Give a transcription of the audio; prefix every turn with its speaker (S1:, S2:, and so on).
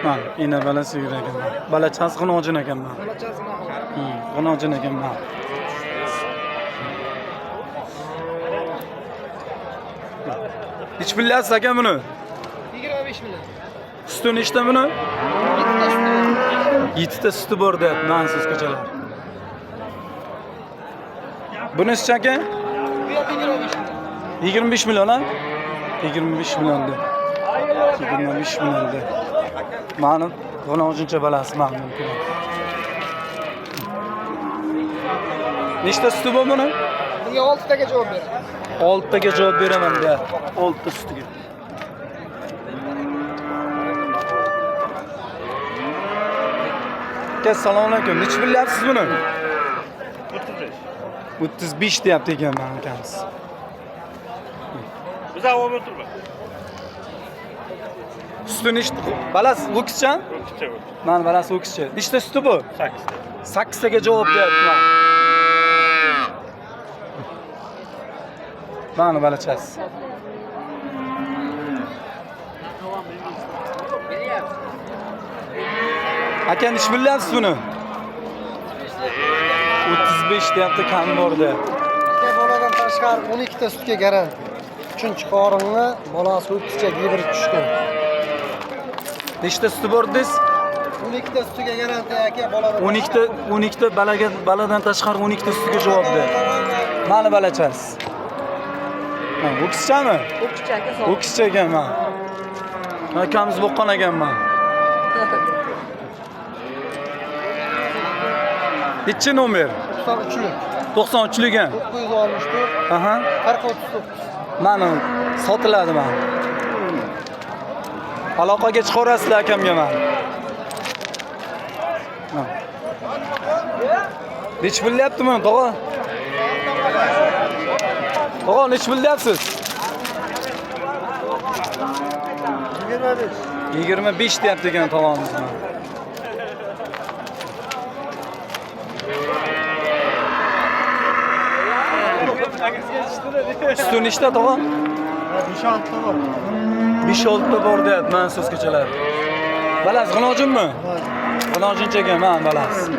S1: Mana ina bala sigir ekan. Balachasi g'unojin ekan mana. G'unojin ekan mana. Nech bilyapsiz aka buni?
S2: 25 million.
S1: Suti nechta buni?
S2: 7 ta suti.
S1: 7 ta suti bor deyapti, mana siz ko'chalar. Bunisi aka?
S2: Bu yoq 25 million.
S1: 25 million ha? 25 million de. 25 million de. Mana buni o'zuncha balasi mana mumkin. Nechta suti bor buni?
S2: Bunga 6 taga javob beraman.
S1: 6 taga javob beraman deyapti. 6 ta sutiga. Assalomu alaykum. Nech bilyapsiz buni?
S3: 35.
S1: 35 deyapti ekan mana akamiz.
S3: Biz avval o'tirma.
S1: Suti nechta? Balasi o'kischan?
S3: O'tircha.
S1: Mana balasi o'kischa. Nechta suti bu?
S3: 8 ta.
S1: 8 taga javob deyapti mana. Mana balachasi. Aka nech bilyapsiz buni? 35 deyapti, kam bor deyapti.
S2: Aka boladan tashqari 12 ta sutga garanti. 3-qorinni bolasi o'tticha yedirib tushgan.
S1: Nechta suti bor dedingiz?
S2: 12 ta sutga garanti aka boladan.
S1: 12 ta baladan tashqari 12 ta sutiga javob berdi. Mana balachasi. Ha, o'kischami?
S2: O'tticha aka sog'.
S1: O'kischa ekan mana. Akamiz boqqan ekan mana. Nechi nomer?
S2: 93lik.
S1: 93lik ham.
S2: 964
S1: Aha.
S2: 4039.
S1: Mana sotiladi mana. Aloqaga chiqarasizlar akamga mana. Nech bilyapti buni, tog'a? Tog'a, nech bilyapsiz?
S2: 25.
S1: 25 deyapti ekan tog'amiz mana. Suti nechta tog'a?
S2: 5-6 ta bor.
S1: 5-6 ta bor deyapti mana so'z kechalar. Balasi g'unojinmi? G'unojincha ekan mana balasi.